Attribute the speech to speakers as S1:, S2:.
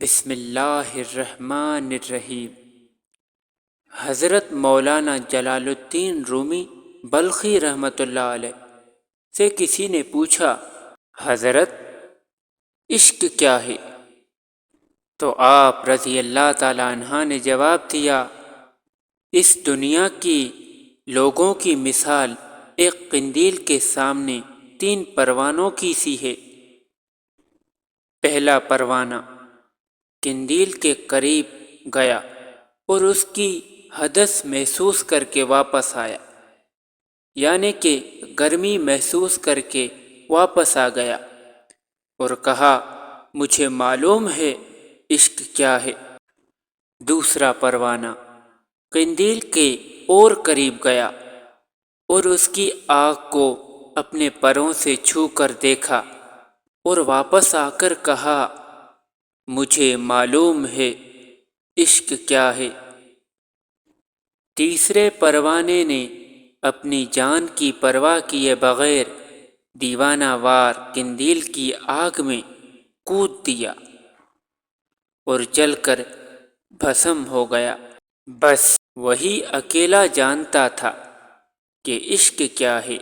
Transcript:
S1: بسم اللہ الرحمن الرحیم۔ حضرت مولانا جلال الدین رومی بلخی رحمۃ اللہ علیہ سے کسی نے پوچھا، حضرت عشق کیا ہے؟ تو آپ رضی اللہ تعالیٰ عنہ نے جواب دیا، اس دنیا کی لوگوں کی مثال ایک قندیل کے سامنے 3 پروانوں کی سی ہے۔ پہلا پروانہ قندیل کے قریب گیا اور اس کی حدث محسوس کر کے واپس آیا، یعنی کہ گرمی محسوس کر کے واپس آ گیا اور کہا، مجھے معلوم ہے عشق کیا ہے۔ دوسرا پروانہ قندیل کے اور قریب گیا اور اس کی آگ کو اپنے پروں سے چھو کر دیکھا اور واپس آ کر کہا، مجھے معلوم ہے عشق کیا ہے۔ تیسرے پروانے نے اپنی جان کی پرواہ کیے بغیر دیوانہ وار قندیل کی آگ میں کود دیا اور جل کر بھسم ہو گیا۔ بس وہی اکیلا جانتا تھا کہ عشق کیا ہے۔